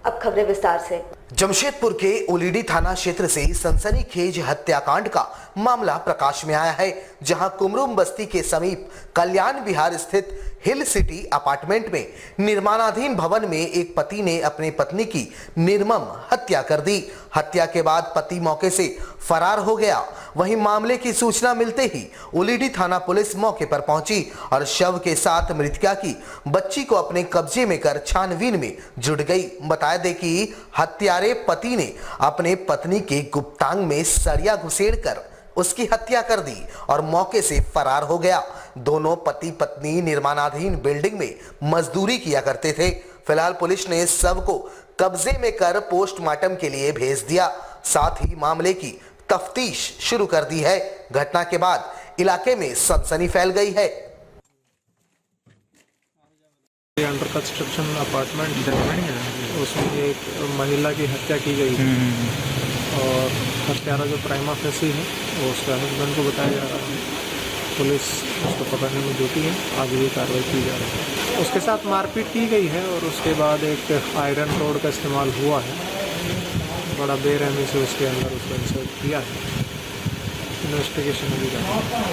अब खबरें विस्तार से। जमशेदपुर के ओलीडी थाना क्षेत्र से सनसनीखेज हत्याकांड का मामला प्रकाश में आया है, जहां कुमरुम बस्ती के समीप कल्याण विहार स्थित हिल सिटी अपार्टमेंट में निर्माणाधीन भवन में एक पति ने अपनी पत्नी की निर्मम हत्या कर दी। हत्या के बाद पति मौके से फरार हो गया। वहीं मामले की सूचना मिलते ही ओलीडी थाना पुलिस मौके पर पहुंची और शव के साथ मृतका की बच्ची को अपने कब्जे में कर छानबीन में जुट गई। बताया दे कि हत्यारे पति ने अपने पत्नी के गुप्तांग में सरिया घुसेड़कर उसकी हत्या कर दी और मौके से फरार हो गया। दोनों पति पत्नी निर्माणाधीन बिल्डिंग में मजदूरी किया करते थे। फिलहाल पुलिस ने शव को कब्जे में कर पोस्टमार्टम के लिए भेज दिया। साथ ही मामले की तफ्तीश शुरू कर दी है। घटना के बाद इलाके में सनसनी फैल गई है। अंडर कंस्ट्रक्शन अपार्टमेंट उसमें एक महिला की हत्या की गई है और हत्यारा जो प्राइमा फेसी है वो उसका हस्बैंड को बताया जा रहा है। पुलिस उसको पकड़ने में जुटी है, आगे भी कार्रवाई की जा रही है। उसके साथ मारपीट की गई है और उसके बाद एक आयरन रोड का इस्तेमाल हुआ है। बड़ा बेरहमी से उसके अंदर उसको इंसर्ट किया है। इन्वेस्टिगेशन अभी जारी है।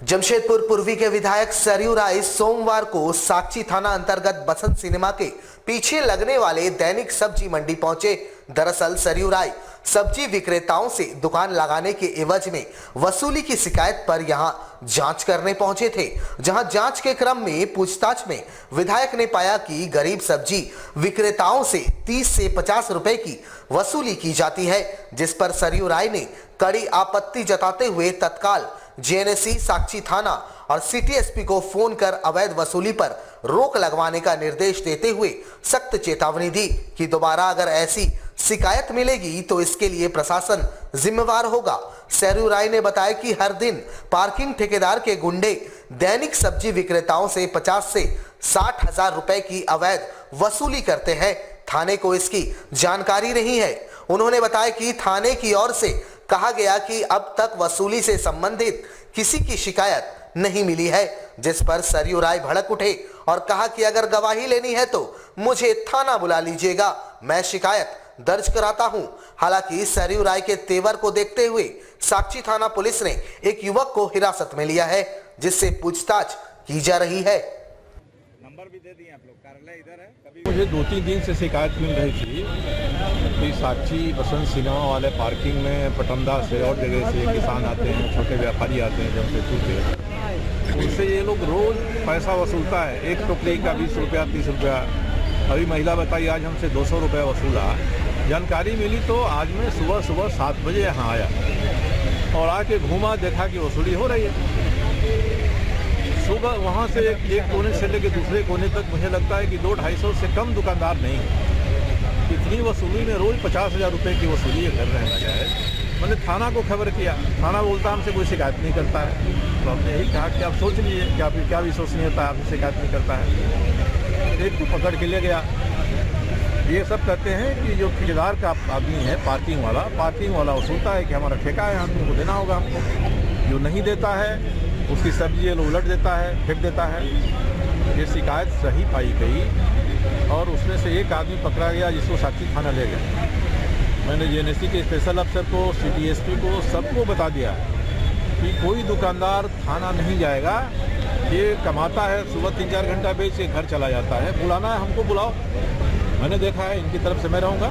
जमशेदपुर पूर्वी के विधायक सरयू राय सोमवार को साक्षी थाना अंतर्गत बसंत सिनेमा के पीछे लगने वाले दैनिक सब्जी मंडी पहुंचे। दरअसल सरयू राय सब्जी विक्रेताओं से दुकान लगाने के एवज में वसूली की शिकायत पर यहां जांच करने पहुंचे थे, जहां जांच के क्रम में पूछताछ में विधायक ने पाया कि गरीब सब्जी विक्रेताओं से 30 से 50 रुपए की वसूली की जाती है, जिस पर सरयू राय ने कड़ी आपत्ति जताते हुए तत्काल जेएनएससी साक्षी थाना और सिटी एसपी को फोन कर अवैध वसूली पर रोक लगवाने का निर्देश देते हुए सख्त चेतावनी दी कि दोबारा अगर ऐसी शिकायत मिलेगी तो इसके लिए प्रशासन जिम्मेवार होगा। सरयू राय ने बताया कि हर दिन पार्किंग ठेकेदार के गुंडे दैनिक सब्जी विक्रेताओं से 50 से 60 हजार रुपए की अवैध वसूली करते हैं। थाने को इसकी जानकारी नहीं है। उन्होंने बताया कि थाने की ओर से कहा गया कि अब तक वसूली से संबंधित किसी की शिकायत नहीं मिली है, जिस पर सरयू राय भड़क उठे और कहा कि अगर गवाही लेनी है तो मुझे थाना बुला लीजिएगा, मैं शिकायत दर्ज कराता हूं। हालांकि सरयू राय के तेवर को देखते हुए साक्षी थाना पुलिस ने एक युवक को हिरासत में लिया है, जिससे पूछताछ की जा रही है। नंबर भी दे दिए आप लोग, कार्यालय इधर है। मुझे 2-3 दिन से शिकायत मिल रही थी कि साक्षी बसंत सिनेमा वाले पार्किंग में पटंदा से और जगह से किसान आते हैं, छोटे व्यापारी आते हैं जमशेदपुर से, उनसे ये लोग रोज पैसा वसूलता है। एक टोकरी का 20 रुपया 30 रुपया। अभी महिला बताई आज हमसे 200 रुपया वसूला। जानकारी मिली तो आज मैं सुबह 7 बजे यहाँ आया और आके घूमा, देखा कि वसूली हो रही है। सुबह वहाँ से एक कोने से लेकर दूसरे कोने तक मुझे लगता है कि 200-250 से कम दुकानदार नहीं है। इतनी वसूली में रोज 50,000 रुपये की वसूली कर रहे हैं। मैंने थाना को खबर किया, थाना बोलता हमसे कोई शिकायत नहीं करता है। तो हमने यही कहा कि आप सोच लीजिए कि आपकी क्या विश्वसनीयता है, आपसे शिकायत नहीं करता है। एक को पकड़ के ले गया। ये सब कहते हैं कि जो ठेकेदार का आदमी है पार्किंग वाला वसूलता है कि हमारा ठेका है, हमको देना होगा हमको। जो नहीं देता है उसकी सब्जी ये उलट देता है, फेंक देता है। ये शिकायत सही पाई गई और उसमें से एक आदमी पकड़ा गया जिसको साक्षी थाना ले गया। मैंने जेएनएससी के स्पेशल अफसर को, सिटी एसपी को, सबको बता दिया कि कोई दुकानदार थाना नहीं जाएगा। ये कमाता है, सुबह 3-4 घंटा बेच के घर चला जाता है। बुलाना है हमको बुलाओ। मैंने देखा है, इनकी तरफ से मैं रहूँगा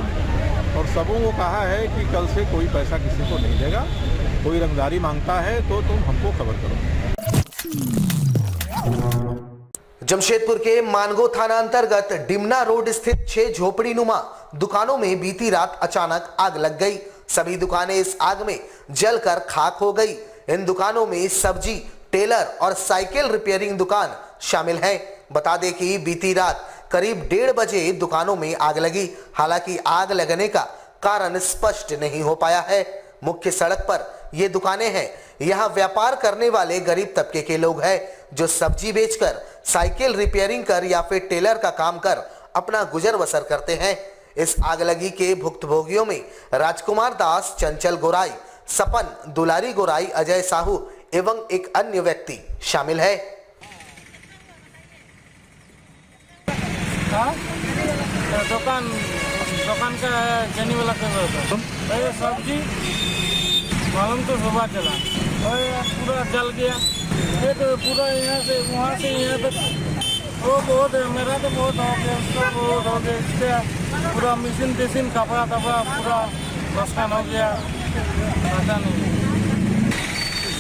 और सबों को कहा है कि कल से कोई पैसा किसी को नहीं देगा। कोई रंगदारी मांगता है तो तुम हमको खबर करो। जमशेदपुर के मानगो थाना अंतर्गत डिमना रोड स्थित 6 झोपड़ी नुमा दुकानों में बीती रात अचानक आग लग गई। सभी दुकानें इस आग में जलकर खाक हो गई। इन दुकानों में सब्जी, टेलर और साइकिल रिपेयरिंग दुकान शामिल है। बता दें कि बीती रात करीब 1:30 बजे दुकानों में आग लगी। हालांकि आग लगने का कारण स्पष्ट नहीं हो पाया है। मुख्य सड़क पर ये दुकानें हैं। यहाँ व्यापार करने वाले गरीब तबके के लोग हैं जो सब्जी बेचकर, साइकिल रिपेयरिंग कर या फिर टेलर का काम कर अपना गुजर बसर करते हैं। इस आगलगी के भुक्तभोगियों में राजकुमार दास, चंचल गोराई, सपन, दुलारी गोराई, अजय साहू एवं एक अन्य व्यक्ति शामिल है। हाँ दुकान का चने वाला कर रहा था। ये सब्जी मालूम तो सुबह चला और पूरा जल गया। ये तो पूरा यहाँ से वहाँ से यहाँ तक वो बहुत मेरा तो बहुत हो गया, उसका बहुत हो गया। इससे पूरा मशीन कपड़ा पूरा नुकसान हो गया। पता नहीं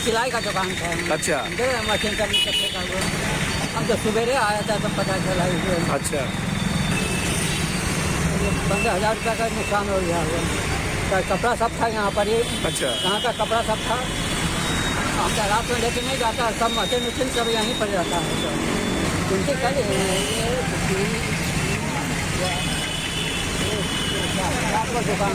सिलाई का दुकान था। अच्छा। मशीन का हम तो सवेरे आया था तब पता चला। अच्छा। 15,000 रुपये का नुकसान हो गया हुआ। कपड़ा सब था यहाँ पर। ये अच्छा। यहाँ का कपड़ा सब था। हम तो रात में लेके नहीं जाता, सब मशीन सब यहीं पर जाता है। उनसे कल दुकान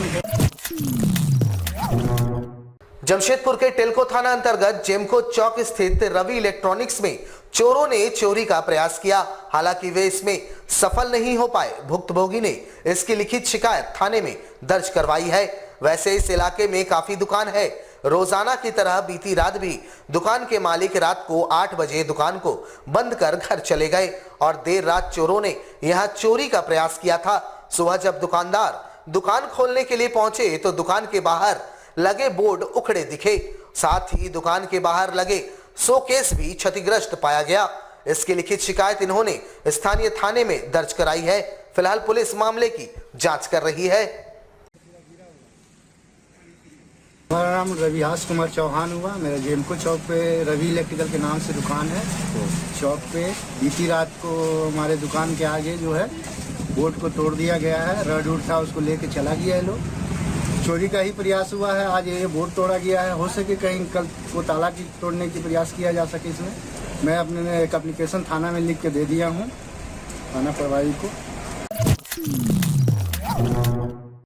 जमशेदपुर के टिल्को थाना अंतर्गत जेमको चौक स्थित रवि इलेक्ट्रॉनिक्स में चोरों ने चोरी का प्रयास किया। हालांकि वे इसमें सफल नहीं हो पाए। भुक्तभोगी ने इसकी लिखित शिकायत थाने में दर्ज करवाई है। वैसे इस इलाके में काफी दुकान है। रोजाना की तरह बीती रात भी दुकान के मालिक रात को 8 बजे दुकान को बंद कर घर चले गए और देर रात चोरों ने यहां चोरी का प्रयास किया था। सुबह जब दुकानदार दुकान खोलने के लिए पहुंचे तो दुकान के बाहर लगे बोर्ड उखड़े दिखे। साथ ही दुकान के बाहर लगे शोकेस भी क्षतिग्रस्त पाया गया। इसकी लिखित शिकायत इन्होंने स्थानीय थाने में दर्ज कराई है। फिलहाल पुलिस मामले की जांच कर रही है। हमारा नाम रविहास कुमार चौहान हुआ। मेरा जेमको चौक पे रवि इलेक्ट्रिकल के नाम से दुकान है। चौक पे बीती रात को हमारे दुकान के आगे जो है बोर्ड को तोड़ दिया गया है। रड उड था उसको लेके चला गया है। लोग चोरी का ही प्रयास हुआ है। आज ये बोर्ड तोड़ा गया है। हो सके कहीं कल को ताला की तोड़ने की प्रयास किया जा सके इसमें। मैं अपने एक एप्लीकेशन थाना में लिख के दे दिया हूँ थाना प्रभारी को।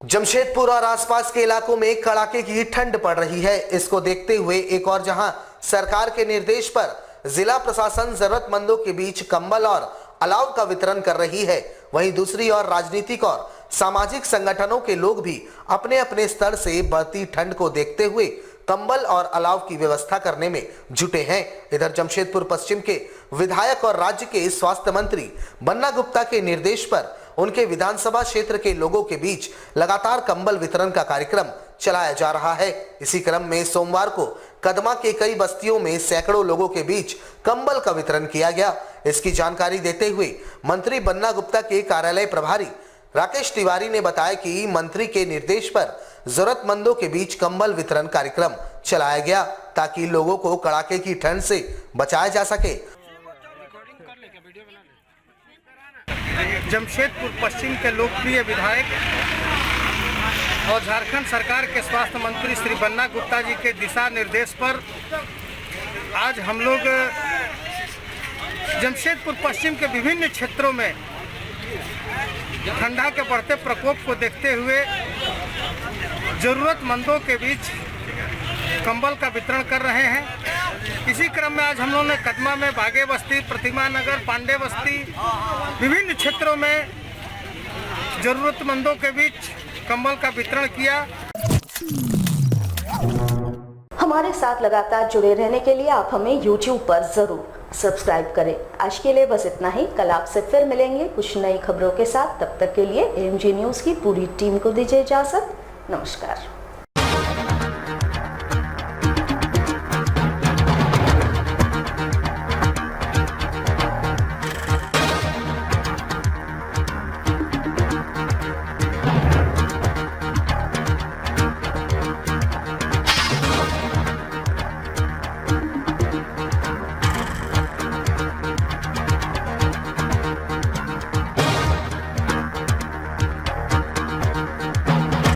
जमशेदपुर और आसपास के इलाकों में कड़ाके की ठंड पड़ रही है। इसको देखते हुए एक और जहां सरकार के निर्देश पर जिला प्रशासन जरूरतमंदों के बीच कंबल और अलाव का वितरण कर रही है, वहीं दूसरी ओर राजनीतिक और सामाजिक संगठनों के लोग भी अपने अपने स्तर से बढ़ती ठंड को देखते हुए कंबल और अलाव की व्यवस्था करने में जुटे हैं। इधर जमशेदपुर पश्चिम के विधायक और राज्य के स्वास्थ्य मंत्री बन्ना गुप्ता के निर्देश पर उनके विधानसभा क्षेत्र के लोगों के बीच लगातार कंबल वितरण का कार्यक्रम चलाया जा रहा है। इसी क्रम में सोमवार को कदमा के कई बस्तियों में सैकड़ों लोगों के बीच कंबल का वितरण किया गया। इसकी जानकारी देते हुए मंत्री बन्ना गुप्ता के कार्यालय प्रभारी राकेश तिवारी ने बताया कि मंत्री के निर्देश पर जरूरतमंदों के बीच कंबल वितरण कार्यक्रम चलाया गया ताकि लोगों को कड़ाके की ठंड से बचाया जा सके। जमशेदपुर पश्चिम के लोकप्रिय विधायक और झारखंड सरकार के स्वास्थ्य मंत्री श्री बन्ना गुप्ता जी के दिशा निर्देश पर आज हम लोग जमशेदपुर पश्चिम के विभिन्न क्षेत्रों में ठंडा के बढ़ते प्रकोप को देखते हुए जरूरतमंदों के बीच कंबल का वितरण कर रहे हैं। इसी क्रम में आज हम लोगों ने कदमा में बागे बस्ती, प्रतिमा नगर, पांडे बस्ती, विभिन्न क्षेत्रों में जरूरतमंदों के बीच कंबल का वितरण किया। हमारे साथ लगातार जुड़े रहने के लिए आप हमें YouTube पर जरूर सब्सक्राइब करें। आज के लिए बस इतना ही। कल आपसे फिर मिलेंगे कुछ नई खबरों के साथ। तब तक के लिए AMG न्यूज़ की पूरी टीम को दीजिए इजाजत। नमस्कार।